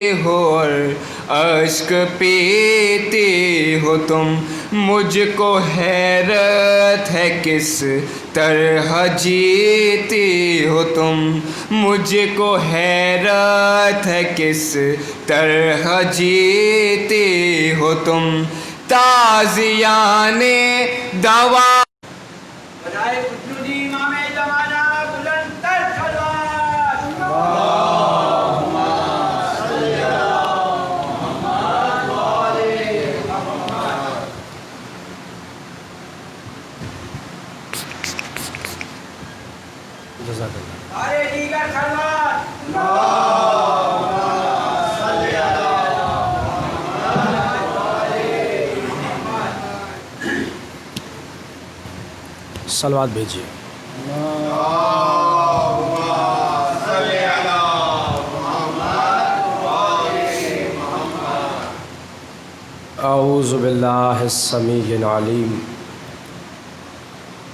ہو اور اشک پیتے ہو تم، مجھ کو حیرت ہے کس طرح جیتے ہو تم، مجھ کو حیرت ہے کس طرح جیتے ہو تم، تازیان دوا بجائے وجودی امام زمانہ بلند تر خلوات جزاک اللہ۔ سارے دیگر خلوات صلوات بھیجیے۔ اعوذ باللہ السمیع العلیم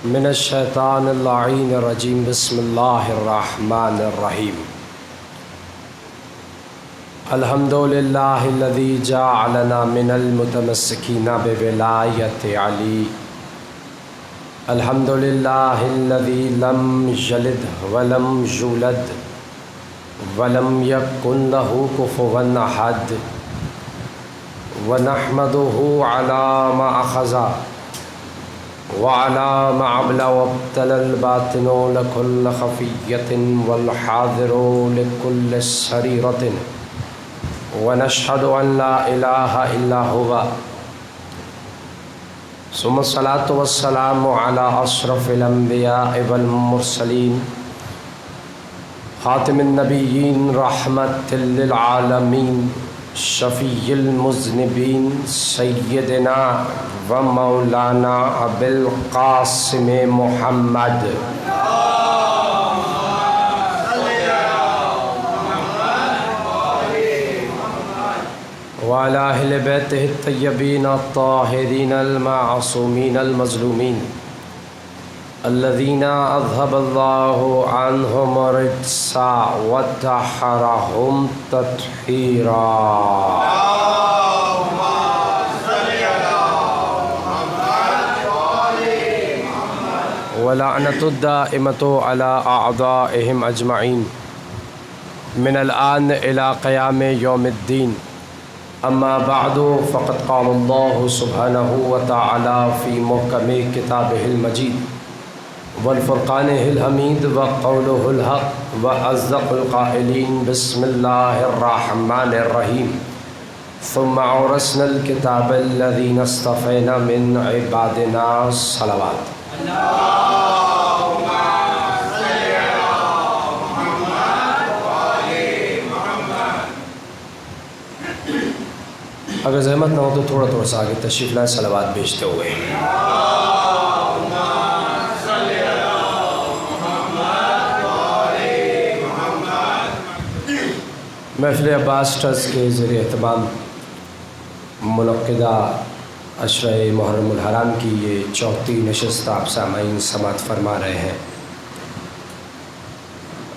من الشیطان اللعین الرجیم، بسم اللہ الرحمن الرحیم۔ الحمد للہ الذی جعلنا من المتمسکین بولایت علی، الحمد للہ الذی لم یلد ولم یولد ولم یکن لہ کفوا احد، ونحمدہ علی ما اخذ وعلی ما ابلى وابتلى الباطن لكل خفیۃ والحاضر لكل سریرۃ، ونشهد ان لا الہ الا هو، ثم الصلاة والسلام على اشرف الانبیاء والمرسلین، خاتم النبیین، رحمت للعالمین، شفیع المذنبین، سیدنا و مولانا ابی القاسم محمد وعلى اہل بیتہ الطیبین الطاہرین المعصومین المظلومین الذین اذهب اللہ عنہم الرجس وطہرہم تطہیرا۔ ولعنۃ الدائمۃ علی اعدائہم اجمعین من الآن الی قیام یوم الدین، اما بعد فقد قال اللہ سبحانہ وتعالی فی محکم کتابہ المجید والفرقانہ الحمید وقولہ الحق واصدق القائلین، بسم اللہ الرحمن الرحیم۔ ثم اورثنا الکتاب الذین اصطفینا من عبادنا، صلوات۔ اگر زحمت نہ ہو تو تھوڑا تھوڑا سا آگے تشریف لائیں صلوات بھیجتے ہوئے۔ محفل عباس ٹرسٹ کے زیر اہتمام منعقدہ عشرہ محرم الحرام کی یہ چوتھی نشست آپ سامعین سماعت فرما رہے ہیں،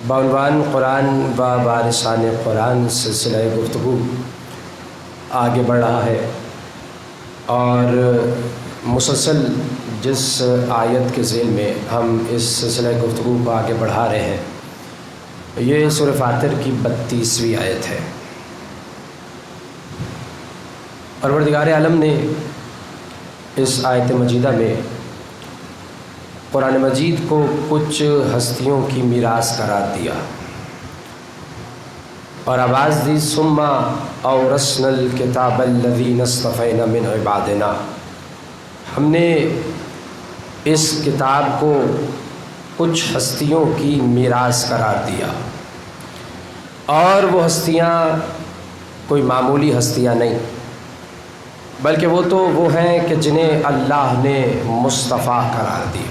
بعنوان قرآن و وارثان قرآن سلسلہ گفتگو آگے بڑھ رہا ہے، اور مسلسل جس آیت کے ذیل میں ہم اس سلسلہ گفتگو کو آگے بڑھا رہے ہیں یہ سورہ فاطر کی 32ویں آیت ہے۔ پروردگار عالم نے اس آیت مجیدہ میں قرآن مجید کو کچھ ہستیوں کی میراث قرار دیا اور آواز دی، ثم اورثنا الکتاب الذین اصطفینا من عبادنا، ہم نے اس کتاب کو کچھ ہستیوں کی میراث قرار دیا، اور وہ ہستیاں کوئی معمولی ہستیاں نہیں، بلکہ وہ ہیں کہ جنہیں اللہ نے مصطفیٰ قرار دیا۔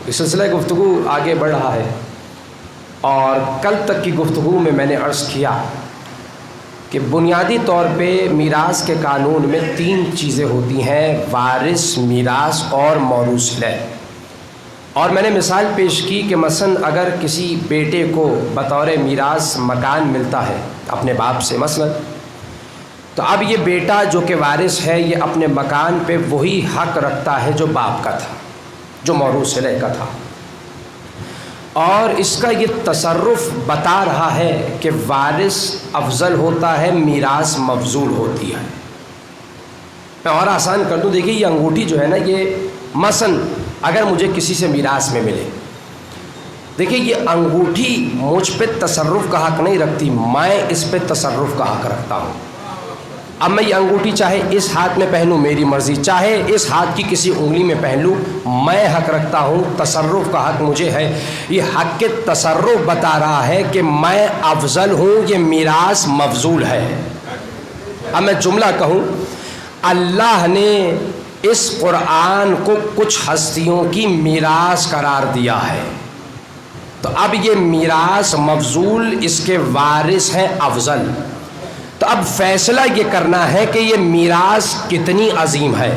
اس سلسلہ گفتگو آگے بڑھ رہا ہے، اور کل تک کی گفتگو میں نے عرض کیا کہ بنیادی طور پہ میراث کے قانون میں 3 چیزیں ہوتی ہیں: وارث، میراث اور موروث لہ۔ اور میں نے مثال پیش کی کہ مثلا اگر کسی بیٹے کو بطور میراث مکان ملتا ہے اپنے باپ سے مثلا، تو اب یہ بیٹا جو کہ وارث ہے یہ اپنے مکان پہ وہی حق رکھتا ہے جو باپ کا تھا، جو موروث صلہ کا تھا، اور اس کا یہ تصرف بتا رہا ہے کہ وارث افضل ہوتا ہے، میراث مفضول ہوتی ہے۔ میں اور آسان کر دوں، دیکھیے یہ انگوٹھی جو ہے نا، یہ مثلا اگر مجھے کسی سے میراث میں ملے، دیکھیے یہ انگوٹھی مجھ پہ تصرف کا حق نہیں رکھتی، میں اس پہ تصرف کا حق رکھتا ہوں۔ اب میں یہ انگوٹھی چاہے اس ہاتھ میں پہنوں میری مرضی، چاہے اس ہاتھ کی کسی انگلی میں پہن لوں، میں حق رکھتا ہوں، تصرف کا حق مجھے ہے۔ یہ حق کے تصرف بتا رہا ہے کہ میں افضل ہوں، یہ میراث مفضول ہے۔ اب میں جملہ کہوں، اللہ نے اس قرآن کو کچھ ہستیوں کی میراث قرار دیا ہے، تو اب یہ میراث مفضول، اس کے وارث ہیں افضل۔ تو اب فیصلہ یہ کرنا ہے کہ یہ میراث کتنی عظیم ہے،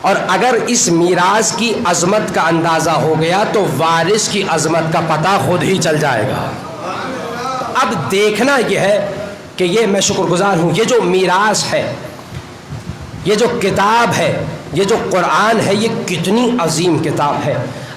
اور اگر اس میراث کی عظمت کا اندازہ ہو گیا تو وارث کی عظمت کا پتہ خود ہی چل جائے گا۔ اب دیکھنا یہ ہے کہ یہ میں شکر گزار ہوں، یہ جو میراث ہے، یہ جو کتاب ہے، یہ جو قرآن ہے، یہ کتنی عظیم کتاب ہے۔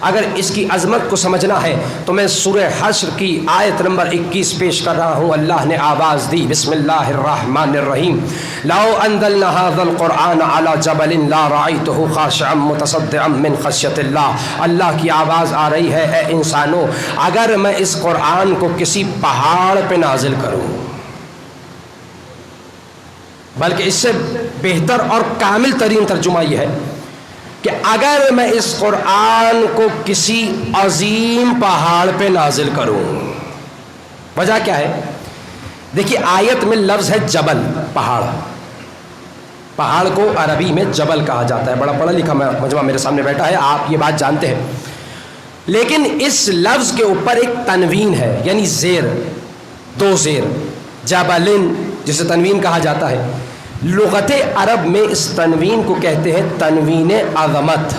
اگر اس کی عظمت کو سمجھنا ہے تو میں سورہ حشر کی آیت نمبر 21 پیش کر رہا ہوں۔ اللہ نے آواز دی، بسم اللہ الرحمن الرحیم، لو انزلنا هذا القرآن على جبل لا رأيته خاشعا متصدعا من خشیۃ اللہ۔ اللہ کی آواز آ رہی ہے، اے انسانوں، اگر میں اس قرآن کو کسی پہاڑ پہ نازل کروں، بلکہ اس سے بہتر اور کامل ترین ترجمہ یہ ہے کہ اگر میں اس قرآن کو کسی عظیم پہاڑ پہ نازل کروں۔ وجہ کیا ہے؟ دیکھیے آیت میں لفظ ہے جبل، پہاڑ۔ پہاڑ کو عربی میں جبل کہا جاتا ہے، بڑا پڑھا لکھا مجمع میرے سامنے بیٹھا ہے، آپ یہ بات جانتے ہیں۔ لیکن اس لفظ کے اوپر ایک تنوین ہے، یعنی زیر، دو زیر، جبلن جسے تنوین کہا جاتا ہے۔ لغت عرب میں اس تنوین کو کہتے ہیں تنوین عظمت،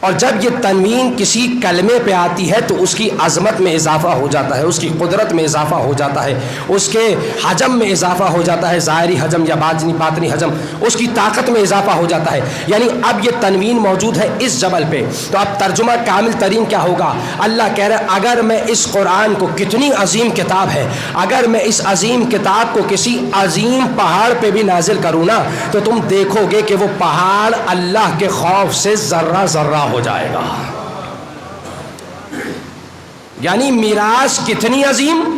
اور جب یہ تنوین کسی کلمے پہ آتی ہے تو اس کی عظمت میں اضافہ ہو جاتا ہے، اس کی قدرت میں اضافہ ہو جاتا ہے، اس کے حجم میں اضافہ ہو جاتا ہے، ظاہری حجم یا باطنی حجم، اس کی طاقت میں اضافہ ہو جاتا ہے۔ یعنی اب یہ تنوین موجود ہے اس جبل پہ، تو اب ترجمہ کامل ترین کیا ہوگا؟ اللہ کہہ رہا ہے اگر میں اس قرآن کو، کتنی عظیم کتاب ہے، اگر میں اس عظیم کتاب کو کسی عظیم پہاڑ پہ بھی نازل کروں نا، تو تم دیکھو گے کہ وہ پہاڑ اللہ کے خوف سے ذرہ ذرہ ہو جائے گا۔ یعنی میراث کتنی عظیم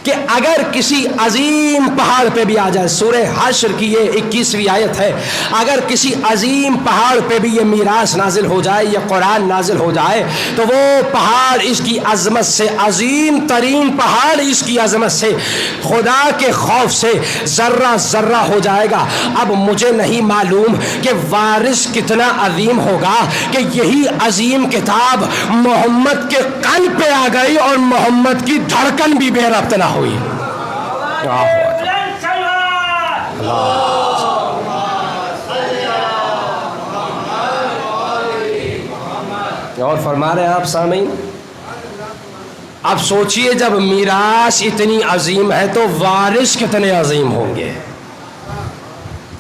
کہ اگر کسی عظیم پہاڑ پہ بھی آ جائے، سورہ حشر کی یہ 21ویں آیت ہے، اگر کسی عظیم پہاڑ پہ بھی یہ میراث نازل ہو جائے، یہ قرآن نازل ہو جائے، تو وہ پہاڑ اس کی عظمت سے، عظیم ترین پہاڑ اس کی عظمت سے، خدا کے خوف سے ذرہ ذرہ ہو جائے گا۔ اب مجھے نہیں معلوم کہ وارث کتنا عظیم ہوگا کہ یہی عظیم کتاب محمد کے قلب پہ آ گئی اور محمد کی دھڑکن بھی بے ربط نہ ہوئی۔ اور فرما رہے ہیں آپ سامعین، اب سوچئے جب میراث اتنی عظیم ہے تو وارث کتنے عظیم ہوں گے۔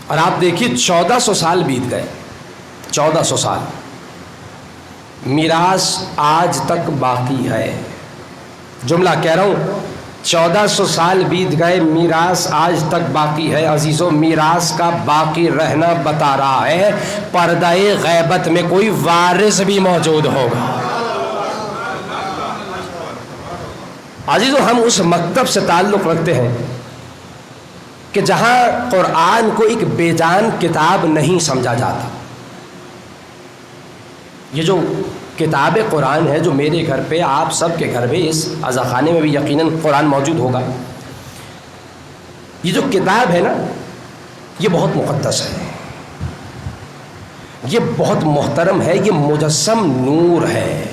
اور آپ دیکھیے 1400 سال بیت گئے، 1400 سال، میراث آج تک باقی ہے۔ جملہ کہہ رہا ہوں، 1400 سال بیت گئے، میراث آج تک باقی ہے۔ عزیزو، میراث کا باقی رہنا بتا رہا ہے پردہ غیبت میں کوئی وارث بھی موجود ہوگا۔ عزیزو، ہم اس مکتب سے تعلق رکھتے ہیں کہ جہاں قرآن کو ایک بے جان کتاب نہیں سمجھا جاتا۔ یہ جو کتاب قرآن ہے جو میرے گھر پہ، آپ سب کے گھر پہ، اس عزاخانے میں بھی یقیناً قرآن موجود ہوگا، یہ جو کتاب ہے نا، یہ بہت مقدس ہے، یہ بہت محترم ہے، یہ مجسم نور ہے،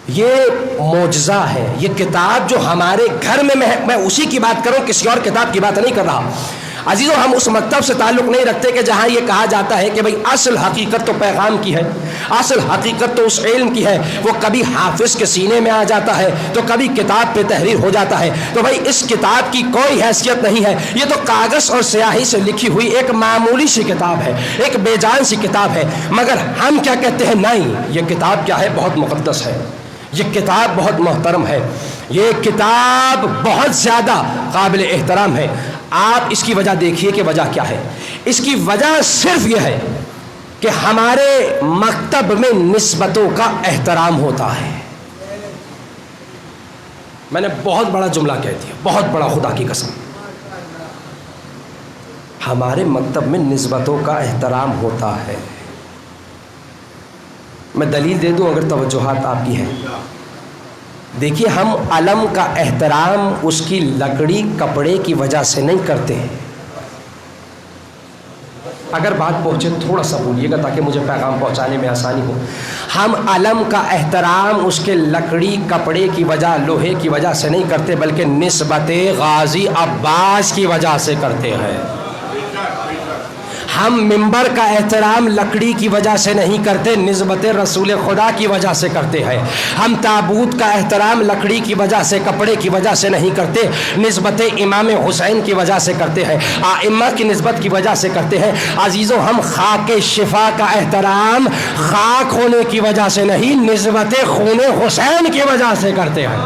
یہ معجزہ ہے۔ یہ کتاب جو ہمارے گھر میں اسی کی بات کروں، کسی اور کتاب کی بات نہیں کر رہا۔ عزیزوں ہم اس مکتب سے تعلق نہیں رکھتے کہ جہاں یہ کہا جاتا ہے کہ بھئی اصل حقیقت تو پیغام کی ہے، اصل حقیقت تو اس علم کی ہے، وہ کبھی حافظ کے سینے میں آ جاتا ہے تو کبھی کتاب پہ تحریر ہو جاتا ہے، تو بھئی اس کتاب کی کوئی حیثیت نہیں ہے، یہ تو کاغذ اور سیاہی سے لکھی ہوئی ایک معمولی سی کتاب ہے، ایک بے جان سی کتاب ہے۔ مگر ہم کیا کہتے ہیں؟ نہیں، یہ کتاب کیا ہے؟ بہت مقدس ہے، یہ کتاب بہت محترم ہے، یہ کتاب بہت زیادہ قابل احترام ہے۔ آپ اس کی وجہ دیکھیے کہ وجہ کیا ہے۔ اس کی وجہ صرف یہ ہے کہ ہمارے مکتب میں نسبتوں کا احترام ہوتا ہے۔ میں نے بہت بڑا جملہ کہہ دیا، بہت بڑا، خدا کی قسم، ہمارے مکتب میں نسبتوں کا احترام ہوتا ہے۔ میں دلیل دے دوں اگر توجہات آپ کی ہیں۔ دیکھیے ہم علم کا احترام اس کی لکڑی کپڑے کی وجہ سے نہیں کرتے۔ اگر بات پہنچے تھوڑا سا بولیے گا تاکہ مجھے پیغام پہنچانے میں آسانی ہو۔ ہم علم کا احترام اس کے لکڑی کپڑے کی وجہ، لوہے کی وجہ سے نہیں کرتے، بلکہ نسبت غازی عباس کی وجہ سے کرتے ہیں۔ ہم منبر کا احترام لکڑی کی وجہ سے نہیں کرتے، نسبت رسول خدا کی وجہ سے کرتے ہیں۔ ہم تابوت کا احترام لکڑی کی وجہ سے، کپڑے کی وجہ سے نہیں کرتے، نسبت امام حسین کی وجہ سے کرتے ہیں، ائمہ کی نسبت کی وجہ سے کرتے ہیں۔ عزیزوں ہم خاک شفا کا احترام خاک ہونے کی وجہ سے نہیں، نسبت خون حسین کی وجہ سے کرتے ہیں۔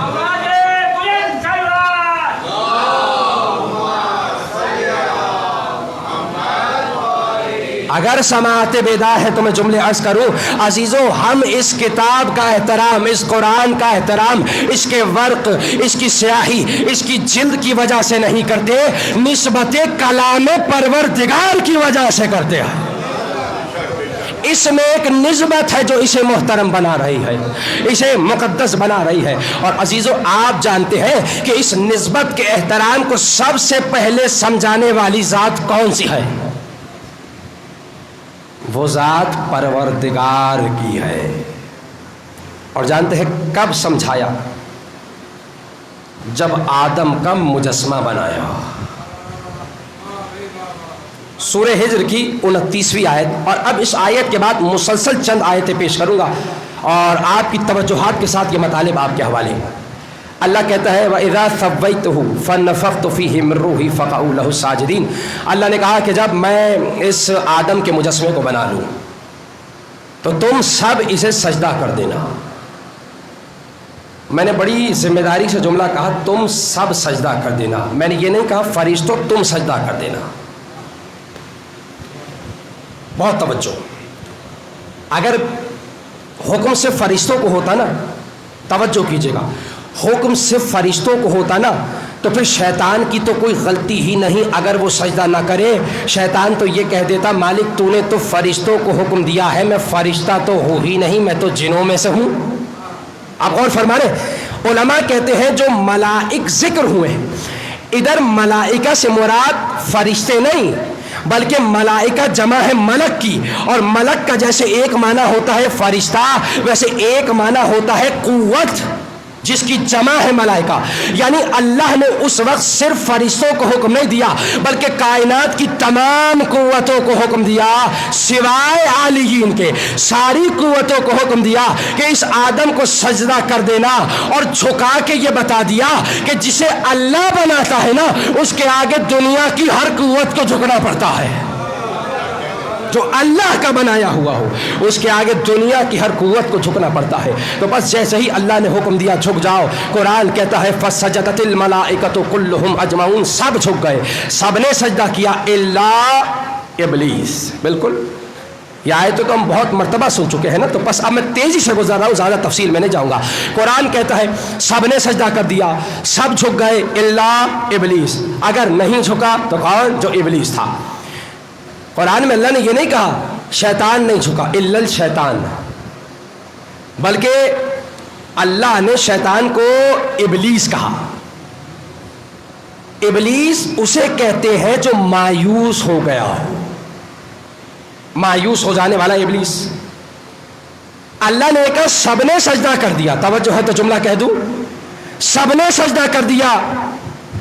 اگر سماعت بیدار ہے تو میں جملے عرض کروں۔ عزیزوں ہم اس کتاب کا احترام، اس قرآن کا احترام، اس کے ورق، اس کی سیاہی، اس کی جلد کی وجہ سے نہیں کرتے، نسبت کلام پروردگار کی وجہ سے کرتے ہیں۔ اس میں ایک نسبت ہے جو اسے محترم بنا رہی ہے، اسے مقدس بنا رہی ہے۔ اور عزیزوں آپ جانتے ہیں کہ اس نسبت کے احترام کو سب سے پہلے سمجھانے والی ذات کون سی ہے؟ وہ ذات پروردگار کی ہے۔ اور جانتے ہیں کب سمجھایا؟ جب آدم کا مجسمہ بنایا۔ سورہ ہجر کی 29ویں آیت، اور اب اس آیت کے بعد مسلسل چند آیتیں پیش کروں گا اور آپ کی توجہات کے ساتھ یہ مطالب آپ کے حوالے ہیں۔ اللہ کہتا ہے وَإِذَا ثَوَّيْتُهُ فَنَفَخْتُ فِيهِ مِن رُّوحِي فَقَعُوا لَهُ سَاجِدِينَ۔ اللہ نے کہا کہ جب میں اس آدم کے مجسمے کو بنا لوں تو تم سب اسے سجدہ کر دینا۔ میں نے بڑی ذمہ داری سے جملہ کہا، تم سب سجدہ کر دینا، میں نے یہ نہیں کہا فرشتوں تم سجدہ کر دینا۔ بہت توجہ، اگر حکم سے فرشتوں کو ہوتا نا، توجہ کیجئے گا، حکم صرف فرشتوں کو ہوتا نا تو پھر شیطان کی تو کوئی غلطی ہی نہیں اگر وہ سجدہ نہ کرے۔ شیطان تو یہ کہہ دیتا مالک تو نے تو فرشتوں کو حکم دیا ہے، میں فرشتہ تو ہوں ہی نہیں، میں تو جنوں میں سے ہوں۔ آپ غور فرما رہے، علماء کہتے ہیں جو ملائک ذکر ہوئے ہیں، ادھر ملائکہ سے مراد فرشتے نہیں بلکہ ملائکہ جمع ہے ملک کی، اور ملک کا جیسے ایک معنی ہوتا ہے فرشتہ، ویسے ایک معنی ہوتا ہے قوت، جس کی جمع ہے ملائکہ۔ یعنی اللہ نے اس وقت صرف فرشتوں کو حکم نہیں دیا بلکہ کائنات کی تمام قوتوں کو حکم دیا، سوائے عالیین کے ساری قوتوں کو حکم دیا کہ اس آدم کو سجدہ کر دینا، اور جھکا کے یہ بتا دیا کہ جسے اللہ بناتا ہے نا اس کے آگے دنیا کی ہر قوت کو جھکنا پڑتا ہے۔ جو اللہ کا بنایا ہوا ہو اس کے آگے دنیا کی ہر قوت کو جھکنا پڑتا ہے۔ تو بس جیسے ہی اللہ نے حکم دیا جھک جاؤ، قرآن کہتا ہے فَسَجَدَتِ الْمَلَائِكَةُ كُلُّهُمْ أَجْمَعُونَ، سب جھک گئے، سب نے سجدہ کیا الا ابلیس۔ بالکل یہ آیتیں تو ہم بہت مرتبہ سن چکے ہیں نا، تو بس اب میں تیزی سے گزر رہا ہوں، زیادہ تفصیل میں نہیں جاؤں گا۔ قرآن کہتا ہے سب نے سجدہ کر دیا، سب جھک گئے الا ابلیس۔ اگر نہیں جھکا تو کون؟ جو ابلیس تھا۔ قرآن میں اللہ نے یہ نہیں کہا شیطان نہیں جھکا، الا الشیطان، بلکہ اللہ نے شیطان کو ابلیس کہا۔ ابلیس اسے کہتے ہیں جو مایوس ہو گیا ہو، مایوس ہو جانے والا ابلیس۔ اللہ نے کہا سب نے سجدہ کر دیا، توجہ ہے تو جملہ کہہ دوں، سب نے سجدہ کر دیا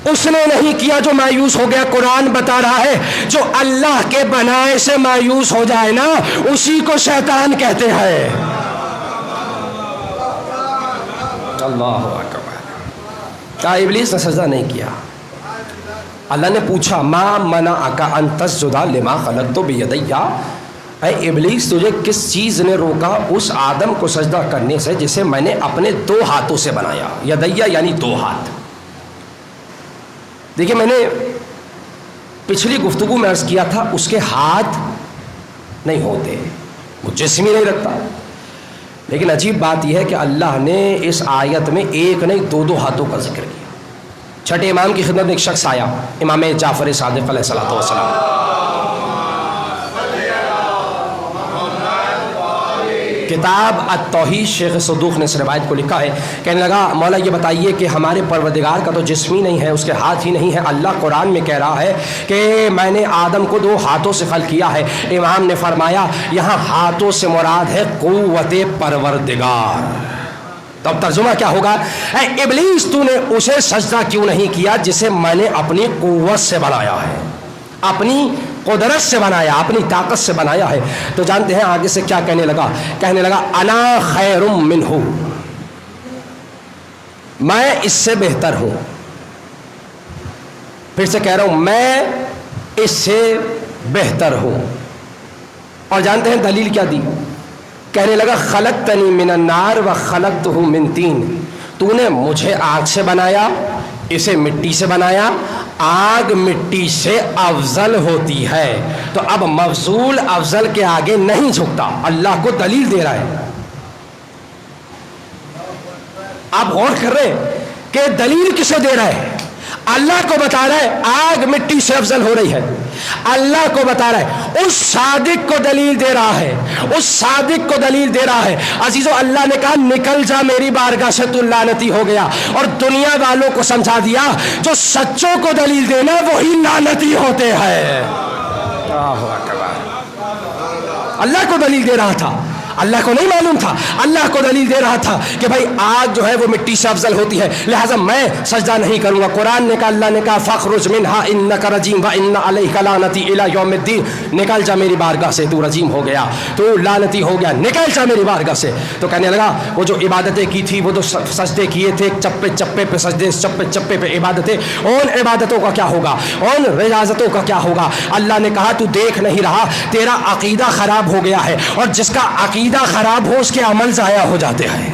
اس نے نہیں کیا جو مایوس ہو گیا. قرآن بتا رہا ہے جو اللہ کے بنائے سے مایوس ہو جائے نا اسی کو شیطان کہتے ہیں. اللہ اکبر. کہا ابلیس نے سجدہ نہیں کیا. اللہ نے پوچھا ما منعک ان تسجد لما خلقت بیدی، اے ابلیس تجھے کس چیز نے روکا اس آدم کو سجدہ کرنے سے جسے میں نے اپنے 2 ہاتھوں سے بنایا. یدیہ یعنی 2 ہاتھ. دیکھیں میں نے پچھلی گفتگو میں عرض کیا تھا اس کے ہاتھ نہیں ہوتے، وہ جسم ہی نہیں رکھتا. لیکن عجیب بات یہ ہے کہ اللہ نے اس آیت میں 1 نہیں 2 ہاتھوں کا ذکر کیا. چھٹے امام کی خدمت میں ایک شخص آیا، امام جعفر صادق علیہ الصلوۃ والسلام. کتاب التوحید شیخ صدوق نے اس روایت کو لکھا ہے. کہنے لگا مولا یہ بتائیے کہ ہمارے پروردگار کا تو جسم ہی نہیں ہے، اس کے ہاتھ ہی نہیں ہے. اللہ قرآن میں کہہ رہا ہے کہ میں نے آدم کو 2 ہاتھوں سے خلق کیا ہے. امام نے فرمایا یہاں ہاتھوں سے مراد ہے قوت پروردگار. تو اب ترجمہ کیا ہوگا؟ اے ابلیس تو نے اسے سجدہ کیوں نہیں کیا جسے میں نے اپنی قوت سے بنایا ہے، اپنی قدرت سے بنایا، اپنی طاقت سے بنایا ہے. تو جانتے ہیں آگے سے کیا کہنے لگا؟ کہنے لگا انا خیر منہ، میں اس سے بہتر ہوں. پھر سے کہہ رہا ہوں میں اس سے بہتر ہوں. اور جانتے ہیں دلیل کیا دی؟ کہنے لگا خلقتنی من النار و خلقتہ من طین، تو نے مجھے آگ سے بنایا، اسے مٹی سے بنایا. آگ مٹی سے افضل ہوتی ہے، تو اب مفضول افضل کے آگے نہیں جھکتا. اللہ کو دلیل دے رہا ہے. آپ غور کر رہے ہیں کہ دلیل کسے دے رہا ہے؟ اللہ کو بتا رہا ہے آگ مٹی سے افضل ہو رہی ہے. اللہ کو بتا رہا ہے، اس صادق کو دلیل دے رہا ہے، اس صادق کو دلیل دے رہا ہے. عزیزو اللہ نے کہا نکل جا میری بارگاہ سے تو لعنتی ہو گیا. اور دنیا والوں کو سمجھا دیا جو سچوں کو دلیل دینا وہی لعنتی ہوتے ہیں. اللہ کو دلیل دے رہا تھا، اللہ کو نہیں معلوم تھا، اللہ کو دلیل دے رہا تھا کہ بھائی آگ جو ہے وہ مٹی سے افضل ہوتی ہے، لہٰذا میں سجدہ نہیں کروں گا. قرآن نے کہا، اللہ نے کہا فاخرج منہا انک رجیم وان علیک لعنتی الی یوم الدین، نکل جا میری بارگاہ سے، تو رجیم ہو گیا، تو لعنتی ہو گیا، نکل جا میری بارگاہ سے. تو کہنے لگا وہ جو عبادتیں کی تھی، وہ تو سجدے کیے تھے، چپے چپے پہ سجدے، چپے چپے پہ عبادتیں، ان عبادتوں کا کیا ہوگا، ان ریاضتوں کا کیا ہوگا؟ اللہ نے کہا تو دیکھ نہیں رہا، تیرا عقیدہ خراب ہو گیا ہے، اور جس کا عقیدہ خراب ہو اس کے عمل ضائع ہو جاتے ہیں.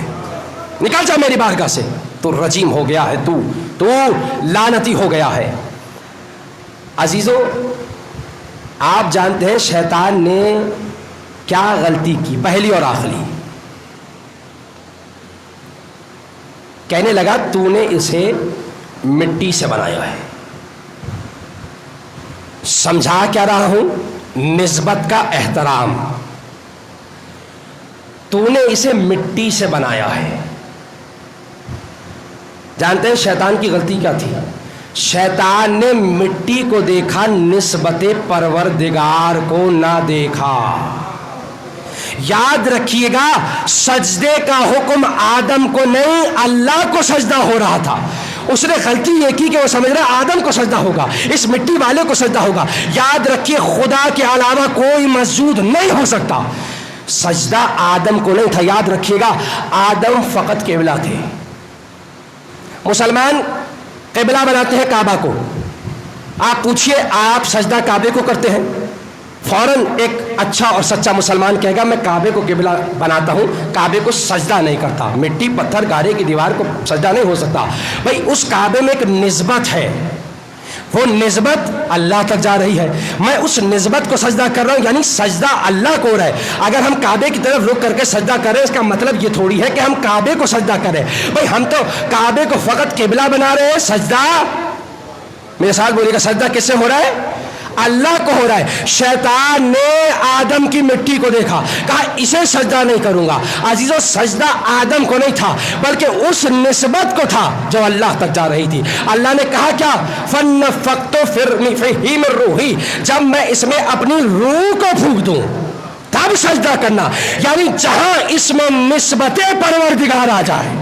نکل جا میری بارگاہ سے، تو رجیم ہو گیا ہے، تو لعنتی ہو گیا ہے. عزیزو آپ جانتے ہیں شیطان نے کیا غلطی کی، پہلی اور آخری. کہنے لگا تو نے اسے مٹی سے بنایا ہے. سمجھا کیا رہا ہوں؟ نسبت کا احترام. تو نے اسے مٹی سے بنایا ہے. جانتے ہیں شیطان کی غلطی کیا تھی؟ شیطان نے مٹی کو دیکھا، نسبت پروردگار کو نہ دیکھا. یاد رکھیے گا سجدے کا حکم آدم کو نہیں اللہ کو سجدہ ہو رہا تھا. اس نے غلطی یہ کی کہ وہ سمجھ رہا آدم کو سجدہ ہوگا، اس مٹی والے کو سجدہ ہوگا. یاد رکھیے خدا کے علاوہ کوئی مسجود نہیں ہو سکتا. سجدہ آدم کو نہیں تھا. یاد رکھیے گا آدم فقط قبلہ تھے. مسلمان قبلہ بناتے ہیں کعبہ کو. آپ پوچھئے آپ سجدہ کعبے کو کرتے ہیں؟ فوراً ایک اچھا اور سچا مسلمان کہے گا میں کعبے کو قبلہ بناتا ہوں، کعبے کو سجدہ نہیں کرتا. مٹی پتھر گارے کی دیوار کو سجدہ نہیں ہو سکتا. بھائی اس کعبے میں ایک نسبت ہے، وہ نسبت اللہ تک جا رہی ہے. میں اس نسبت کو سجدہ کر رہا ہوں، یعنی سجدہ اللہ کو ہو رہا ہے. اگر ہم کعبے کی طرف رک کر کے سجدہ کر رہے ہیں اس کا مطلب یہ تھوڑی ہے کہ ہم کعبے کو سجدہ کریں. بھائی ہم تو کعبے کو فقط قبلہ بنا رہے ہیں. سجدہ میرے ساتھ بولیے گا، سجدہ کس سے ہو رہا ہے؟ اللہ کو ہو رہا ہے. شیطان نے آدم کی مٹی کو دیکھا، کہا اسے سجدہ نہیں کروں گا. عزیزو سجدہ آدم کو نہیں تھا بلکہ اس نسبت کو تھا جو اللہ تک جا رہی تھی. اللہ نے کہا کیا؟ فَنَفَخْتُ فِيهِ مِن رُوحِي، جب میں اس میں اپنی روح کو پھونک دوں تب سجدہ کرنا. یعنی جہاں اس میں نسبت پروردگار آ جائے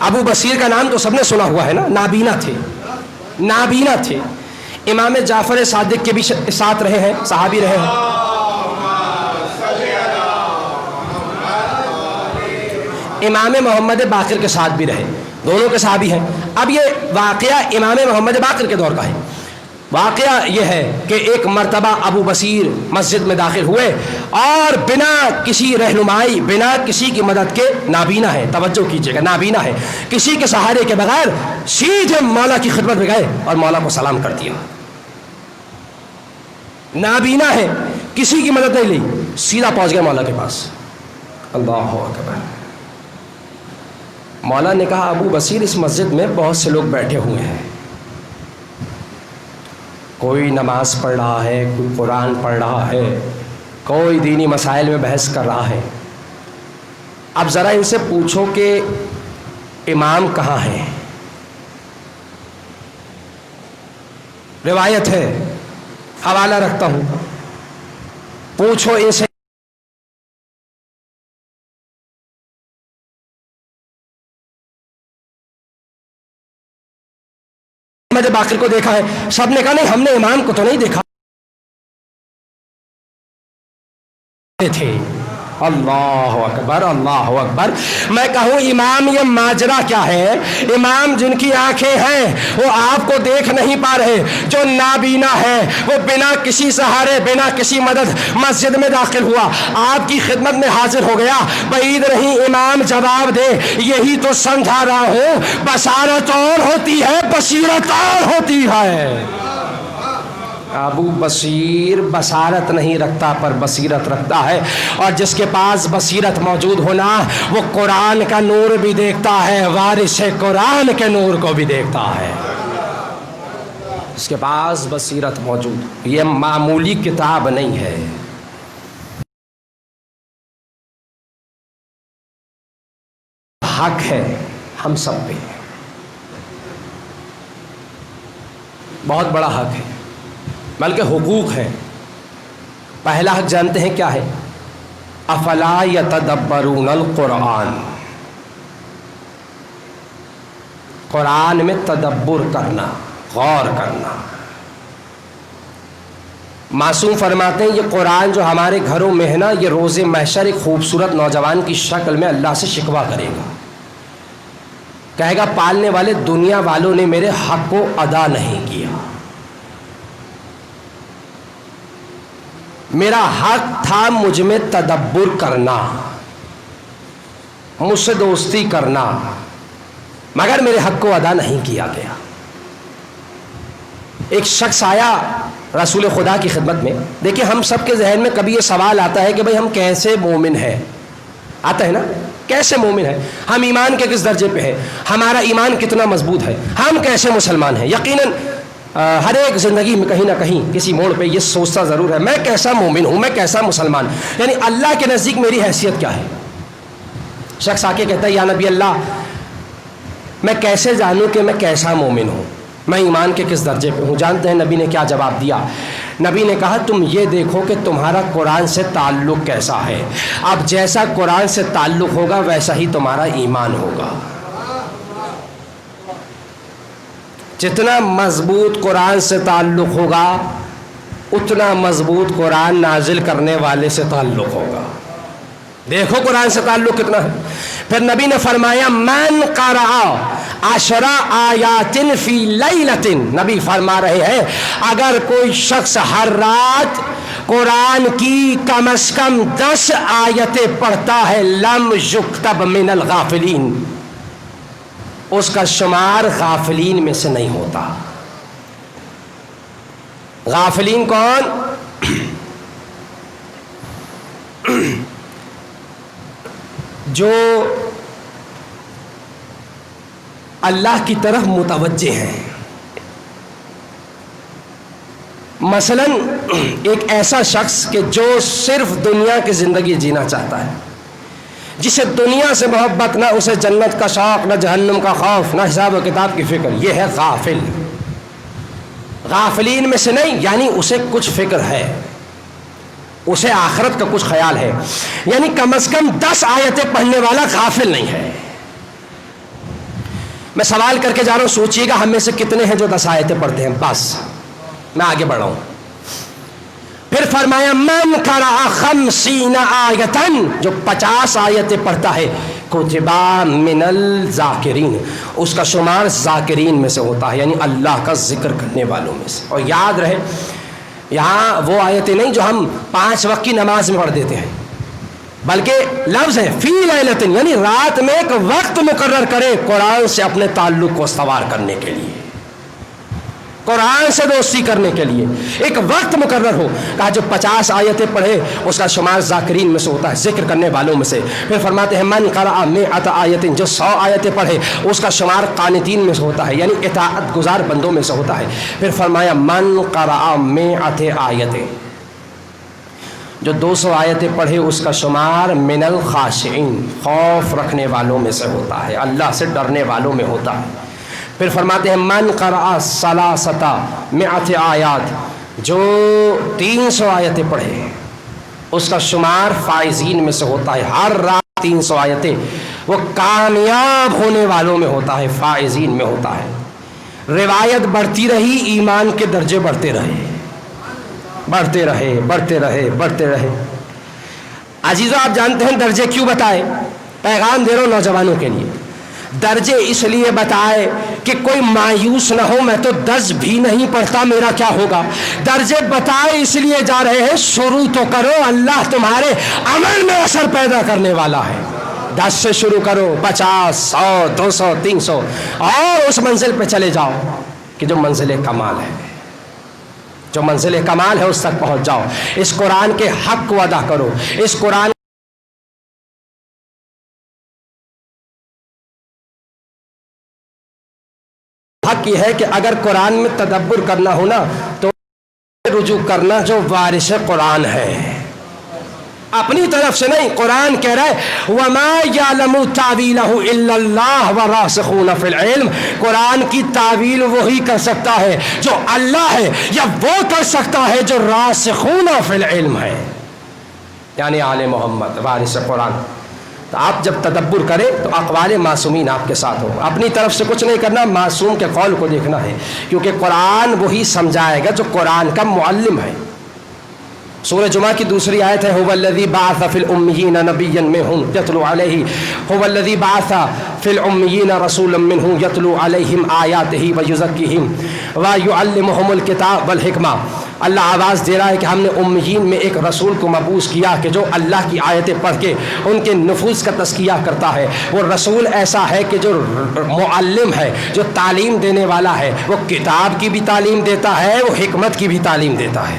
ابو بصیر کا نام تو سب نے سنا ہوا ہے نا، نابینا تھے، نابینا تھے. امام جعفر صادق کے بھی ساتھ رہے ہیں، صحابی رہے ہیں. امام محمد باقر کے ساتھ بھی رہے، دونوں کے صحابی ہیں. اب یہ واقعہ امام محمد باقر کے دور کا ہے. واقعہ یہ ہے کہ ایک مرتبہ ابو بصیر مسجد میں داخل ہوئے اور بنا کسی رہنمائی، بنا کسی کی مدد کے، نابینا ہے، توجہ کیجیے گا، نابینا ہے، کسی کے سہارے کے بغیر سیدھے مولا کی خدمت میں گئے اور مولا کو سلام کر دیا. نابینا ہے، کسی کی مدد نہیں لی، سیدھا پہنچ گئے مولا کے پاس. اللہ اکبر. مولا نے کہا ابو بصیر اس مسجد میں بہت سے لوگ بیٹھے ہوئے ہیں، کوئی نماز پڑھ رہا ہے، کوئی قرآن پڑھ رہا ہے، کوئی دینی مسائل میں بحث کر رہا ہے. اب ذرا ان سے پوچھو کہ امام کہاں ہے؟ روایت ہے، حوالہ رکھتا ہوں، پوچھو ان سے. محمد باقر کو دیکھا ہے؟ سب نے کہا نہیں، ہم نے امام کو تو نہیں دیکھا تھے. اللہ اکبر، اللہ اکبر. میں کہوں امام یہ ماجرا کیا ہے؟ امام جن کی آنکھیں ہیں وہ آپ کو دیکھ نہیں پا رہے، جو نابینا ہے وہ بنا کسی سہارے، بنا کسی مدد مسجد میں داخل ہوا، آپ کی خدمت میں حاضر ہو گیا. بعید نہیں امام جواب دے، یہی تو سمجھا رہا ہوں، بصارت اور ہوتی ہے، بصیرت اور ہوتی ہے. ابو بصیر بصارت نہیں رکھتا پر بصیرت رکھتا ہے، اور جس کے پاس بصیرت موجود ہونا وہ قرآن کا نور بھی دیکھتا ہے، وارث قرآن کے نور کو بھی دیکھتا ہے. اس کے پاس بصیرت موجود، یہ معمولی کتاب نہیں ہے. حق ہے ہم سب پہ، بہت بڑا حق ہے، بلکہ حقوق ہے. پہلا حق جانتے ہیں کیا ہے؟ افلا یتدبرون القرآن، قرآن میں تدبر کرنا، غور کرنا. معصوم فرماتے ہیں یہ قرآن جو ہمارے گھروں میں ہے نا، یہ روز محشر ایک خوبصورت نوجوان کی شکل میں اللہ سے شکوہ کرے گا، کہے گا پالنے والے دنیا والوں نے میرے حق کو ادا نہیں کیا، میرا حق تھا مجھ میں تدبر کرنا، مجھ سے دوستی کرنا، مگر میرے حق کو ادا نہیں کیا گیا. ایک شخص آیا رسول خدا کی خدمت میں. دیکھیں ہم سب کے ذہن میں کبھی یہ سوال آتا ہے کہ بھئی ہم کیسے مومن ہیں؟ آتا ہے نا، کیسے مومن ہیں؟ ہم ایمان کے کس درجے پہ ہیں؟ ہمارا ایمان کتنا مضبوط ہے؟ ہم کیسے مسلمان ہیں؟ یقیناً ہر ایک زندگی میں کہیں نہ کہیں کسی موڑ پہ یہ سوچتا ضرور ہے میں کیسا مومن ہوں، میں کیسا مسلمان، یعنی اللہ کے نزدیک میری حیثیت کیا ہے. شخص آ کے کہتا ہے یا نبی اللہ میں کیسے جانوں کہ میں کیسا مومن ہوں، میں ایمان کے کس درجے پہ ہوں؟ جانتے ہیں نبی نے کیا جواب دیا؟ نبی نے کہا تم یہ دیکھو کہ تمہارا قرآن سے تعلق کیسا ہے. اب جیسا قرآن سے تعلق ہوگا ویسا ہی تمہارا ایمان ہوگا. جتنا مضبوط قرآن سے تعلق ہوگا اتنا مضبوط قرآن نازل کرنے والے سے تعلق ہوگا. دیکھو قرآن سے تعلق کتنا ہے. پھر نبی نے فرمایا من قرأ 10 آیات فی لیلۃ، نبی فرما رہے ہیں اگر کوئی شخص ہر رات قرآن کی کم از کم 10 آیتیں پڑھتا ہے لم یکتب من الغافلین، اس کا شمار غافلین میں سے نہیں ہوتا. غافلین کون؟ جو اللہ کی طرف متوجہ ہیں. مثلا ایک ایسا شخص کہ جو صرف دنیا کی زندگی جینا چاہتا ہے، جسے دنیا سے محبت، نہ اسے جنت کا شوق، نہ جہنم کا خوف، نہ حساب و کتاب کی فکر، یہ ہے غافل. غافلین میں سے نہیں، یعنی اسے کچھ فکر ہے، اسے آخرت کا کچھ خیال ہے، یعنی کم از کم 10 آیتیں پڑھنے والا غافل نہیں ہے. میں سوال کر کے جا رہا ہوں، سوچئے گا ہم میں سے کتنے ہیں جو 10 آیتیں پڑھتے ہیں؟ بس میں آگے بڑھ رہا ہوں. پھر فرمایا من قرأ 50 آیتن، جو 50 آیتیں پڑھتا ہے، کتبا من الذاکرین، اس کا شمار ذاکرین میں سے ہوتا ہے، یعنی اللہ کا ذکر کرنے والوں میں سے. اور یاد رہے یہاں وہ آیتیں نہیں جو ہم 5 وقت کی نماز میں پڑھ دیتے ہیں، بلکہ لفظ ہے فی لیلۃ، یعنی رات میں ایک وقت مقرر کرے قرآن سے اپنے تعلق کو استوار کرنے کے لیے، قرآن سے دوستی کرنے کے لیے ایک وقت مقرر ہو. کہا جو 50 آیتیں پڑھے اس کا شمار ذاکرین میں سے ہوتا ہے، ذکر کرنے والوں میں سے. پھر فرماتے ہیں من قرأ 100 آیت، جو 100 آیتیں پڑھے اس کا شمار قانتین میں سے ہوتا ہے، یعنی اطاعت گزار بندوں میں سے ہوتا ہے. پھر فرمایا من قرأ 100 آیت، جو 200 آیتیں پڑھے اس کا شمار من الخاشعین، خوف رکھنے والوں میں سے ہوتا ہے، اللہ سے ڈرنے والوں میں ہوتا ہے. پھر فرماتے ہیں من قرأ 300 آیات، جو 300 آیتیں پڑھے اس کا شمار فائزین میں سے ہوتا ہے. ہر رات 300 آیتیں وہ کامیاب ہونے والوں میں ہوتا ہے، فائزین میں ہوتا ہے. روایت بڑھتی رہی، ایمان کے درجے بڑھتے رہے، بڑھتے رہے، بڑھتے رہے، بڑھتے رہے. عزیزو آپ جانتے ہیں درجے کیوں بتائے؟ پیغام دے رہا ہوں نوجوانوں کے لیے. درجے اس لیے بتائے کہ کوئی مایوس نہ ہو، میں تو 10 بھی نہیں پڑھتا، میرا کیا ہوگا. درجے بتائے اس لیے جا رہے ہیں شروع تو کرو، اللہ تمہارے عمل میں اثر پیدا کرنے والا ہے. 10 سے شروع کرو، 50، 100، 200، 300، اور اس منزل پہ چلے جاؤ کہ جو منزل کمال ہے، جو منزل کمال ہے اس تک پہنچ جاؤ. اس قرآن کے حق کو ادا کرو. اس قرآن حق یہ ہے کہ اگر قرآن میں تدبر کرنا ہو نا تو رجوع کرنا جو وارث قرآن ہے، اپنی طرف سے نہیں. قرآن کہہ رہا ہے وَمَا يَعْلَمُ تَعْوِيلَهُ إِلَّا اللَّهُ وَالرَّاسِخُونَ فِي الْعِلْمِ. قرآن کی تعویل وہی کر سکتا ہے جو اللہ ہے، یا وہ کر سکتا ہے جو راسخون فی العلم ہے، یعنی آل محمد وارث قرآن. تو آپ جب تدبر کریں تو اقوال معصومین آپ کے ساتھ ہو، اپنی طرف سے کچھ نہیں کرنا، معصوم کے قول کو دیکھنا ہے، کیونکہ قرآن وہی سمجھائے گا جو قرآن کا معلم ہے. سورہ جمعہ کی دوسری آیت ہے هو الذی بعث فی الامیین نبیا منہم یتلو علیہ، هو الذی بعث فی الامیین رسولا منہم یتلو علیہم آیاتہ ویزکیہم ویعلمہم الکتاب والحکمہ. اللہ آواز دے رہا ہے کہ ہم نے امیین میں ایک رسول کو مبعوث کیا کہ جو اللہ کی آیتیں پڑھ کے ان کے نفوس کا تزکیہ کرتا ہے. وہ رسول ایسا ہے کہ جو معلم ہے، جو تعلیم دینے والا ہے. وہ کتاب کی بھی تعلیم دیتا ہے، وہ حکمت کی بھی تعلیم دیتا ہے.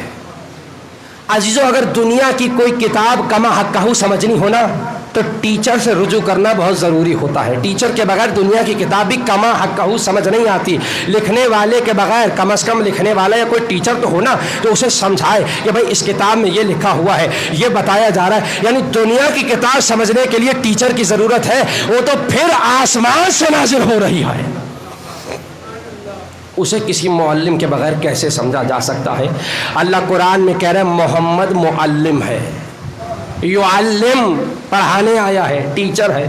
عزیزو اگر دنیا کی کوئی کتاب کما حقہ سمجھنی ہونا تو ٹیچر سے رجوع کرنا بہت ضروری ہوتا ہے. ٹیچر کے بغیر دنیا کی کتاب بھی کما حقہ سمجھ نہیں آتی. لکھنے والے کے بغیر کم از کم لکھنے والا یا کوئی ٹیچر تو ہونا جو اسے سمجھائے کہ بھائی اس کتاب میں یہ لکھا ہوا ہے، یہ بتایا جا رہا ہے. یعنی دنیا کی کتاب سمجھنے کے لیے ٹیچر کی ضرورت ہے، وہ تو پھر آسمان سے نازل ہو رہی ہے. اسے کسی معلم کے بغیر کیسے سمجھا جا سکتا ہے؟ اللہ قرآن میں کہہ رہے ہیں محمد معلم ہے، یعلم پڑھانے آیا ہے، ٹیچر ہے.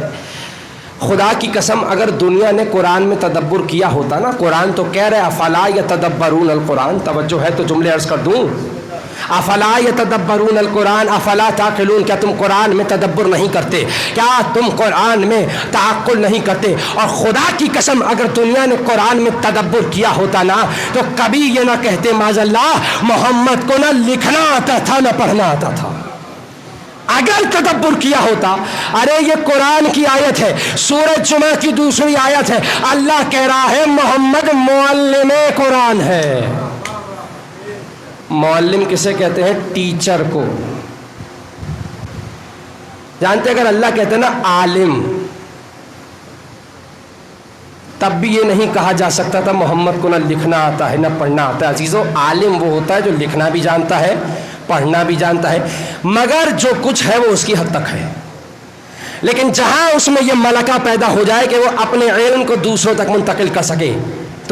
خدا کی قسم اگر دنیا نے قرآن میں تدبر کیا ہوتا نا، قرآن تو کہہ رہے افلا یتدبرون القرآن، توجہ ہے تو جملے عرض کر دوں، افلا یتدبرون القرآن افلا تعقلون، کیا تم قرآن میں تدبر نہیں کرتے؟ کیا تم قرآن میں تعقل نہیں کرتے؟ اور خدا کی قسم اگر دنیا نے قرآن میں تدبر کیا ہوتا نا تو کبھی یہ نہ کہتے معاذ اللہ محمد کو نہ لکھنا آتا تھا نہ پڑھنا آتا تھا. اگر تدبر کیا ہوتا. ارے یہ قرآن کی آیت ہے، سورہ جمعہ کی دوسری آیت ہے، اللہ کہہ رہا ہے محمد معلم قرآن ہے. معلم کسے کہتے ہیں؟ ٹیچر کو. جانتے اگر اللہ کہتے ہیں نا عالم، تب بھی یہ نہیں کہا جا سکتا تھا محمد کو نہ لکھنا آتا ہے نہ پڑھنا آتا ہے. عزیزو عالم وہ ہوتا ہے جو لکھنا بھی جانتا ہے، پڑھنا بھی جانتا ہے، مگر جو کچھ ہے وہ اس کی حد تک ہے. لیکن جہاں اس میں یہ ملکہ پیدا ہو جائے کہ وہ اپنے علم کو دوسروں تک منتقل کر سکے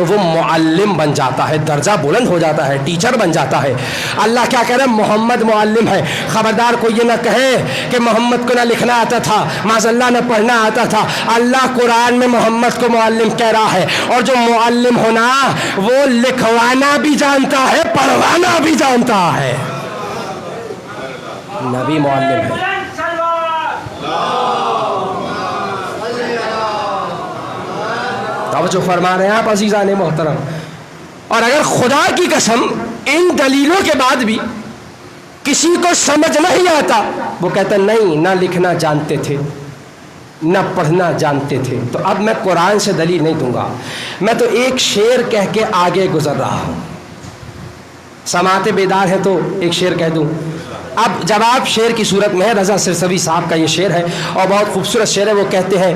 تو وہ معلم بن جاتا ہے، درجہ بلند ہو جاتا ہے، ٹیچر بن جاتا ہے۔ اللہ کیا کہہ رہا ہے؟ محمد معلم ہے۔ خبردار کوئی یہ نہ کہے کہ محمد کو نہ لکھنا آتا تھا، معاذ اللہ نہ پڑھنا آتا تھا۔ اللہ قرآن میں محمد کو معلم کہہ رہا ہے، اور جو معلم ہونا وہ لکھوانا بھی جانتا ہے، پڑھوانا بھی جانتا ہے۔ نبی معلم ہے۔ بلند سلوات۔ توجہ فرما رہے ہیں آپ عزیزان محترم۔ اور اگر خدا کی قسم ان دلیلوں کے بعد بھی کسی کو سمجھ نہیں آتا، وہ کہتا نہیں، نہ لکھنا جانتے تھے نہ پڑھنا جانتے تھے، تو اب میں قرآن سے دلیل نہیں دوں گا، میں تو ایک شعر کہہ کے آگے گزر رہا ہوں۔ سماعت بیدار ہے تو ایک شعر کہہ دوں۔ اب جواب شعر کی صورت میں ہے، رضا سرسوی صاحب کا یہ شعر ہے اور بہت خوبصورت شعر ہے۔ وہ کہتے ہیں،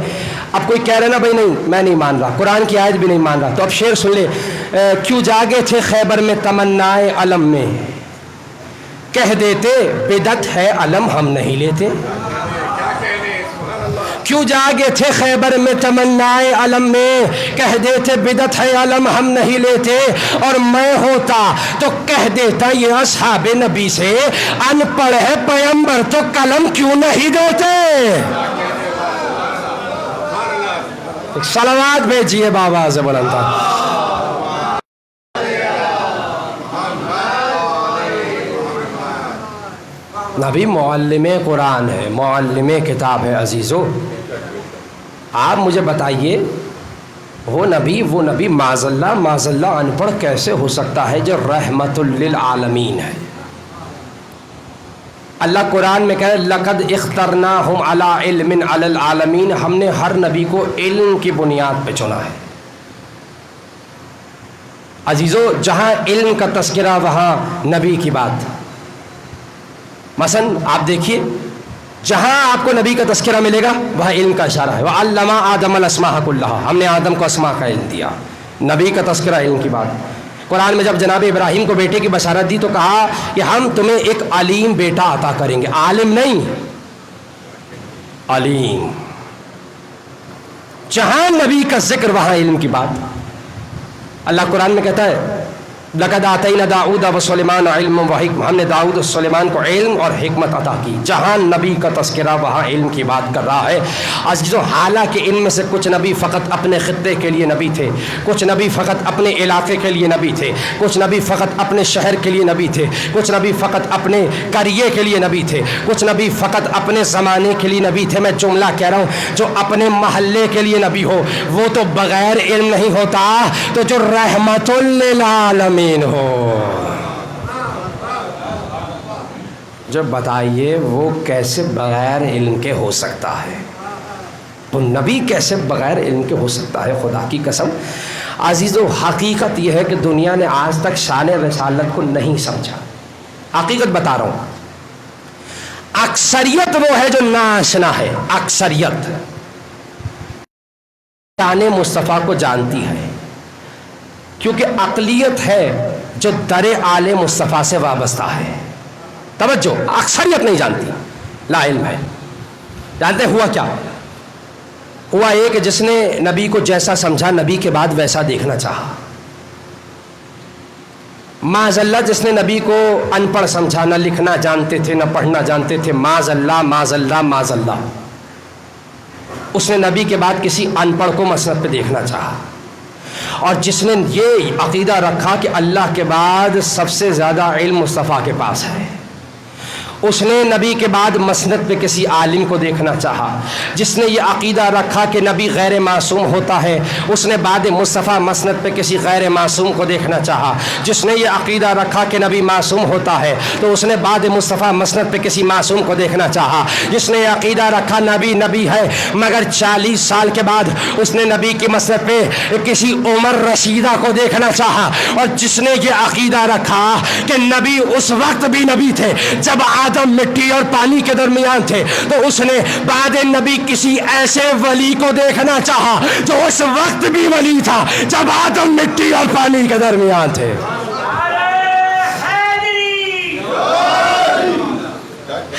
اب کوئی کہہ رہے نا بھائی نہیں میں نہیں مان رہا، قرآن کی آیت بھی نہیں مان رہا، تو اب شعر سن لے۔ کیوں جاگے تھے خیبر میں تمنائے علم میں، کہہ دیتے بدعت ہے علم ہم نہیں لیتے۔ کیوں جاگے تھے خیبر میں تمنائے علم میں، کہہ دیتے بدعت ہے علم ہم نہیں لیتے۔ اور میں ہوتا تو کہہ دیتا یہ اصحاب نبی سے، ان پڑھ ہے پیغمبر تو قلم کیوں نہیں دیتے۔ ایک صلوات بھیجیے بابا سے بلند۔ نبی معلم قرآن ہے، معلم کتاب ہے۔ عزیزو آپ مجھے بتائیے، وہ نبی معاذ اللہ ان پڑھ کیسے ہو سکتا ہے جو رحمت للعالمین ہے؟ اللہ قرآن میں کہہ رہے لقد اخترناہم علی علم علی العالمین، ہم نے ہر نبی کو علم کی بنیاد پہ چنا ہے۔ عزیزو جہاں علم کا تذکرہ وہاں نبی کی بات۔ مثلا آپ دیکھیے، جہاں آپ کو نبی کا تذکرہ ملے گا وہاں علم کا اشارہ ہے۔ وَعَلَّمَ آدَمَ الْأَسْمَاءَ كُلَّهَا، ہم نے آدم کو اسماء کا علم دیا، نبی کا تذکرہ علم کی بات۔ قرآن میں جب جناب ابراہیم کو بیٹے کی بشارت دی تو کہا کہ ہم تمہیں ایک علیم بیٹا عطا کریں گے، عالم نہیں علیم۔ جہاں نبی کا ذکر وہاں علم کی بات۔ اللہ قرآن میں کہتا ہے لقد آتینا داؤد وسلیمان علم وحکمہ، ہم نے داؤد و سلیمان کو علم اور حکمت عطا کی۔ جہاں نبی کا تذکرہ وہاں علم کی بات کر رہا ہے۔ عزیزو حالانکہ ان میں سے کچھ نبی فقط اپنے خطے کے لیے نبی تھے، کچھ نبی فقط اپنے علاقے کے لیے نبی تھے، کچھ نبی فقط اپنے شہر کے لیے نبی تھے، کچھ نبی فقط اپنے قریے کے لیے نبی تھے، کچھ نبی فقط اپنے زمانے کے لیے نبی تھے۔ میں جملہ کہہ رہا ہوں، جو اپنے محلے کے لیے نبی ہو وہ تو بغیر علم نہیں ہوتا، تو جو رحمت للعالمین ہو، جو بتائیے وہ کیسے بغیر علم کے ہو سکتا ہے؟ تو نبی کیسے بغیر علم کے ہو سکتا ہے؟ خدا کی قسم عزیزو حقیقت یہ ہے کہ دنیا نے آج تک شان رسالت کو نہیں سمجھا۔ حقیقت بتا رہا ہوں، اکثریت وہ ہے جو ناآشنا ہے، اکثریت شان مصطفیٰ کو جانتی ہے، کیونکہ اقلیت ہے جو در آل مصطفیٰ سے وابستہ ہے۔ توجہ، اکثریت نہیں جانتی، لا علم ہے۔ جانتے ہوا کیا؟ ہوا یہ کہ جس نے نبی کو جیسا سمجھا نبی کے بعد ویسا دیکھنا چاہا۔ معاذ اللہ جس نے نبی کو ان پڑھ سمجھا، نہ لکھنا جانتے تھے نہ پڑھنا جانتے تھے، معاذ اللہ معاذ اللہ معاذ اللہ، اس نے نبی کے بعد کسی ان پڑھ کو مسند پہ دیکھنا چاہا۔ اور جس نے یہ عقیدہ رکھا کہ اللہ کے بعد سب سے زیادہ علم مصطفیٰ کے پاس ہے، اس نے نبی کے بعد مسند پہ کسی عالم کو دیکھنا چاہا۔ جس نے یہ عقیدہ رکھا کہ نبی غیر معصوم ہوتا ہے، اس نے بعد مصطفیٰ مسند پہ کسی غیر معصوم کو دیکھنا چاہا۔ جس نے یہ عقیدہ رکھا کہ نبی معصوم ہوتا ہے تو اس نے بعد مصطفیٰ مسند پہ کسی معصوم کو دیکھنا چاہا۔ جس نے یہ عقیدہ رکھا نبی ہے مگر 40 سال کے بعد اس نے نبی کی مسند پہ کسی عمر رشیدہ کو دیکھنا چاہا۔ اور جس نے یہ عقیدہ رکھا کہ نبی اس وقت بھی نبی تھے جب آدم مٹی اور پانی کے درمیان تھے، تو اس نے بعد نبی کسی ایسے ولی کو دیکھنا چاہا جو اس وقت بھی ولی تھا جب آدم مٹی اور پانی کے درمیان تھے۔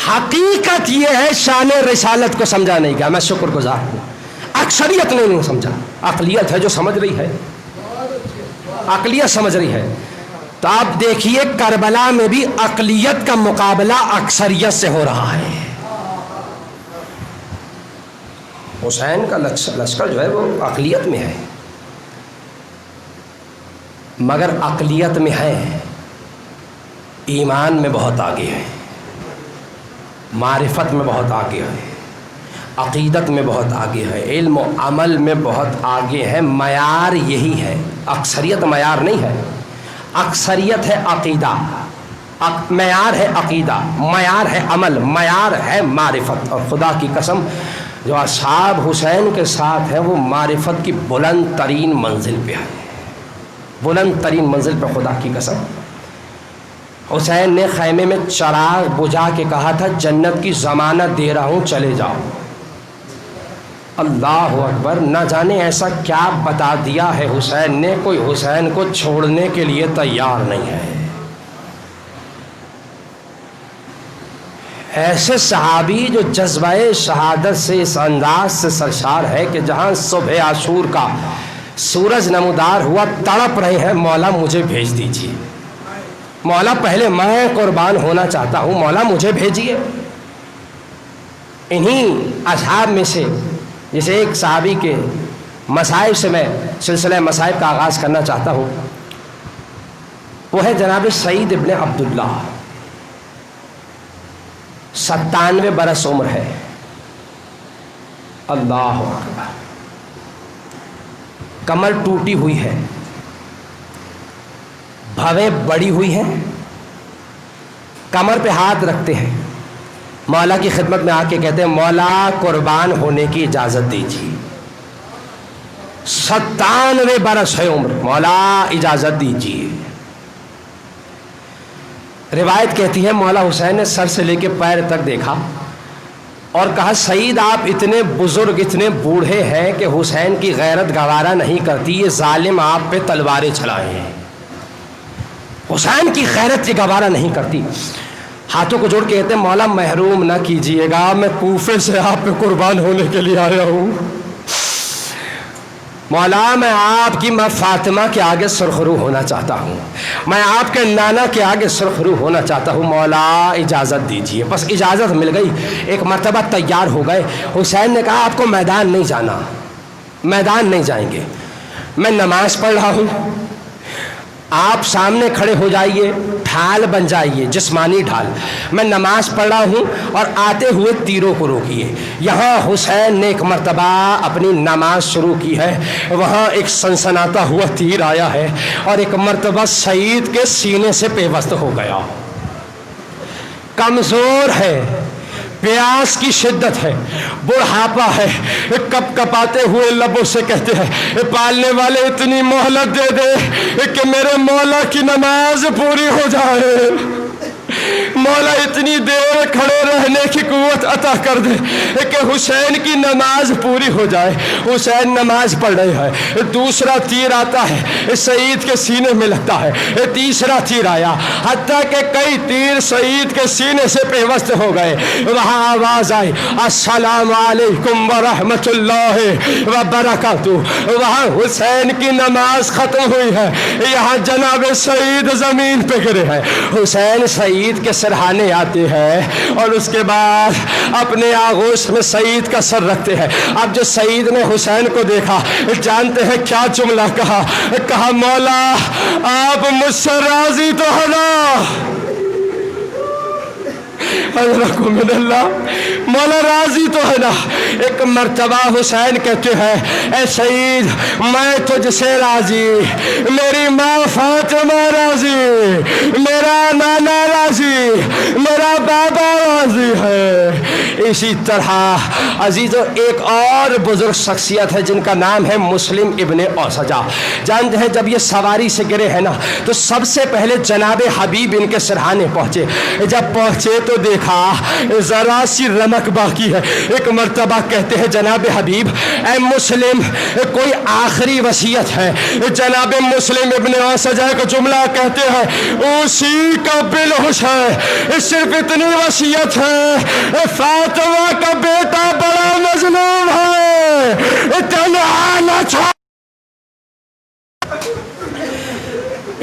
حقیقت یہ ہے شان رسالت کو سمجھا نہیں گیا۔ میں شکر گزار ہوں، اکثریت نے نہیں سمجھا، اقلیت ہے جو سمجھ رہی ہے۔ عقلیت سمجھ رہی ہے. تو آپ دیکھیے کربلا میں بھی عقلیت کا مقابلہ اکثریت سے ہو رہا ہے. حسین کا لشکر جو ہے وہ عقلیت میں ہے، مگر عقلیت میں ہے، ایمان میں بہت آگے ہے، معرفت میں بہت آگے ہے، عقیدت میں بہت آگے ہے، علم و عمل میں بہت آگے ہے. معیار یہی ہے. اکثریت معیار نہیں ہے، اکثریت ہے عقیدہ، معیار ہے عقیدہ، معیار ہے عمل، معیار ہے معرفت. اور خدا کی قسم جو اصحاب حسین کے ساتھ ہے وہ معرفت کی بلند ترین منزل پہ ہے، بلند ترین منزل پہ. خدا کی قسم حسین نے خیمے میں چراغ بجھا کے کہا تھا جنت کی ضمانت دے رہا ہوں، چلے جاؤ. اللہ اکبر. نہ جانے ایسا کیا بتا دیا ہے حسین نے، کوئی حسین کو چھوڑنے کے لیے تیار نہیں ہے. ایسے صحابی جو جذبہ شہادت سے اس انداز سے سرشار ہے کہ جہاں صبح عاشور کا سورج نمودار ہوا تڑپ رہے ہیں، مولا مجھے بھیج دیجیے، مولا پہلے میں قربان ہونا چاہتا ہوں، مولا مجھے بھیجیے. انہی اصحاب میں سے جسے ایک صحابی کے مصائب سے میں سلسلہ مصائب کا آغاز کرنا چاہتا ہوں، وہ ہے جناب سعید ابن عبداللہ. 97 برس عمر ہے. اللہ اکبر. کمر ٹوٹی ہوئی ہے، بھویں بڑی ہوئی ہیں، کمر پہ ہاتھ رکھتے ہیں، مولا کی خدمت میں آ کے کہتے ہیں مولا قربان ہونے کی اجازت دیجیے. 97 برس ہے عمر، مولا اجازت دیجیے. روایت کہتی ہے مولا حسین نے سر سے لے کے پیر تک دیکھا اور کہا سعید آپ اتنے بزرگ اتنے بوڑھے ہیں کہ حسین کی غیرت گوارا نہیں کرتی، یہ ظالم آپ پہ تلواریں چلائے ہیں، حسین کی غیرت یہ گوارا نہیں کرتی. ہاتھوں کو جوڑ کے کہتے ہیں مولا محروم نہ کیجئے گا، میں کوفے سے آپ پہ قربان ہونے کے لیے آیا ہوں. مولا میں آپ کی ماں فاطمہ کے آگے سرخرو ہونا چاہتا ہوں، میں آپ کے نانا کے آگے سرخرو ہونا چاہتا ہوں، مولا اجازت دیجیے. بس اجازت مل گئی. ایک مرتبہ تیار ہو گئے. حسین نے کہا آپ کو میدان نہیں جانا، میدان نہیں جائیں گے، میں نماز پڑھ رہا ہوں، آپ سامنے کھڑے ہو جائیے، ڈھال بن جائیے، جسمانی ڈھال. میں نماز پڑھ رہا ہوں اور آتے ہوئے تیروں کو روکیے. یہاں حسین نے ایک مرتبہ اپنی نماز شروع کی ہے، وہاں ایک سنسناتا ہوا تیر آیا ہے اور ایک مرتبہ سعید کے سینے سے پیوست ہو گیا. کمزور ہے، پیاس کی شدت ہے، بڑھاپا ہے، کپ کپاتے ہوئے لبوں سے کہتے ہیں پالنے والے اتنی مہلت دے دے کہ میرے مولا کی نماز پوری ہو جائے، مولا اتنی دیر کھڑے رہنے کی قوت عطا کر دے کہ حسین کی نماز پوری ہو جائے. حسین نماز پڑھ رہے ہیں، دوسرا تیر آتا ہے سعید کے سینے میں لگتا ہے، تیسرا تیر آیا، حتیٰ کہ کئی تیر سعید کے سینے سے پیوست ہو گئے. وہاں آواز آئی السلام علیکم ورحمۃ اللہ وبرکاتہ. وہاں حسین کی نماز ختم ہوئی ہے، یہاں جناب سعید زمین پہ گرے ہیں. حسین سعید کے سرہانے آتے ہیں اور اس کے بعد اپنے آغوش میں سعید کا سر رکھتے ہیں. اب جو سعید نے حسین کو دیکھا جانتے ہیں کیا جملہ کہا مولا آپ مجھ سے راضی تو ہے نا؟ من اللہ، مولا راضی تو ہے نا؟ ایک مرتبہ حسین کہتے ہیں اے سعید میں تجھ سے راضی، میری ماں فاطمہ راضی، میرا نانا راضی، میرا بابا راضی ہے. اسی طرح عزیزو ایک اور بزرگ شخصیت ہے جن کا نام ہے مسلم ابن اوسجا. جانتے ہیں جب یہ سواری سے گرے ہیں نا تو سب سے پہلے جناب حبیب ان کے سرہانے پہنچے. جب پہنچے تو دیکھا ذرا سی رمق باقی ہے. ایک مرتبہ کہتے ہیں جناب حبیب اے مسلم کوئی آخری وصیت ہے؟ جناب مسلم ابن اوسجا کا جملہ کہتے ہیں اسی کا بالحسین، صرف اتنی وصیت ہے فاطمہ کا بیٹا بڑا مظلوم ہے، تنہا نہ چھوڑ.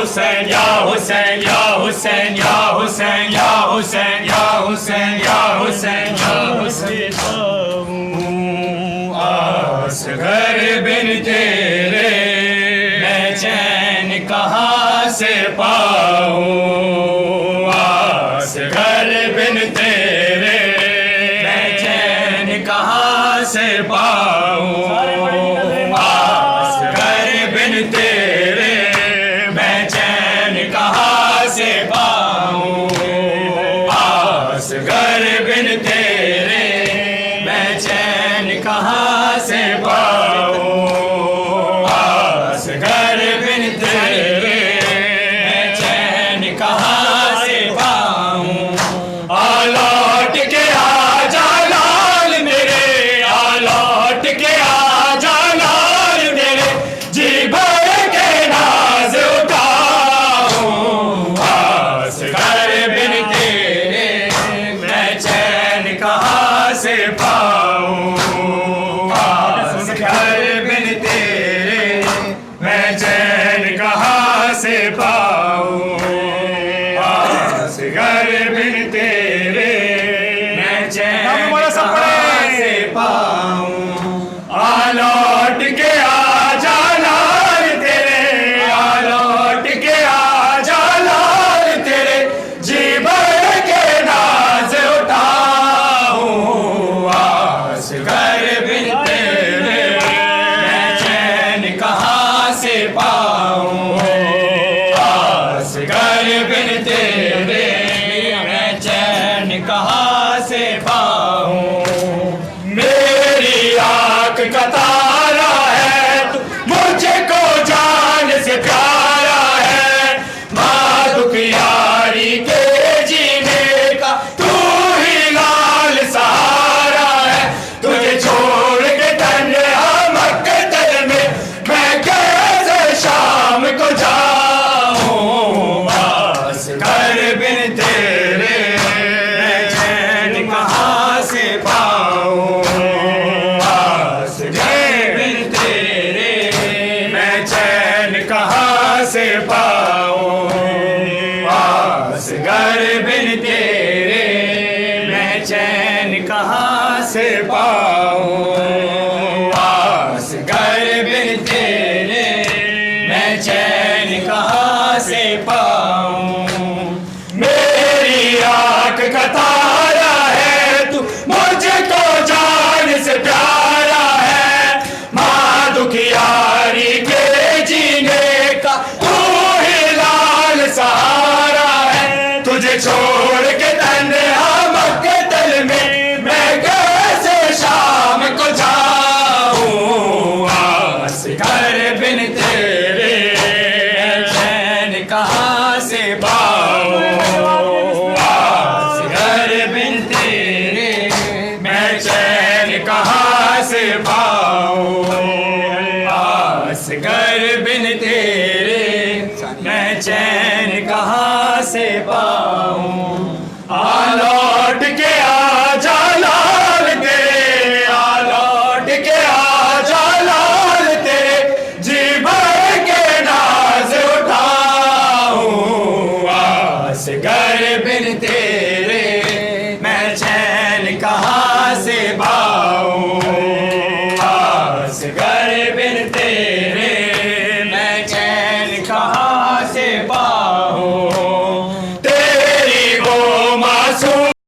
حسین یا حسین یا حسین یا حسین یا حسین یا حسین یا حسین یا حسین اصغر بن تیرے میں چین کہاں سے پاؤں اصغر بن تیرے میں چین کہاں سے پاؤں اصغر بن تیرے میں چین کہاں سے پاؤں اصغر بن تیرے میں چین کہاں سے پاؤں اصغر بن تیرے میں چین کہاں سے پاؤں لوٹ کے آ جا لال میرے لوٹ کے آ جا لال میرے جی بھر کے ناز اٹھاؤں اصغر بن تیرے میں چین کہاں سے پاؤں اصغر بن تیرے میں چین کہاں سے پاؤں اصغر بن تیرے میں چین کہاں سے پاؤں لوٹ کے آ جا لال تیرے لوٹ کے آ جا لال تیرے جی بھر کے ناز اٹھاؤں اصغر بن تیرے میں چین کہاں سے پاؤں اصغر بن تیرے میں چین کہاں سے پاؤں میری آنکھ کا تارا ہے تو مجھے کو جان سے پیارا ہے ماں دکھ یاری کے جینے کا تو ہی لال سہارا ہے تجھے چھوڑ کے تنہا مقتل میں کیسے شام کو جاؤں اصغر بن تیرے میں چین کہاں سے پاؤں اصغر بن تیرے میں چین کہاں سے پاؤں اصغر بن تیرے میں چین کہاں سے پاؤں اصغر بن تیرے میں چین کہاں سے پاؤں میری آنکھ کا تارا ہے تو مجھے کو جان سے پیارا ہے ماں دکھ یاری کے جینے کا تو ہی لال سہارا ہے تجھے چھوڑ کے تنہا مقتل میں کیسے شام کو جاؤں اصغر بن تیرے چین کہاں سے پاؤں اصغر بن تیرے میں چین کہاں سے پاؤں اصغر بن تیرے میں چین کہاں سے پاؤں لوٹ کے آ جا لال تیرے لوٹ کے آ جا لال تیرے جی بھر کے ناز اٹھاؤں اصغر بن تیرے میں چین کہاں سے پاؤں اصغر بن تیرے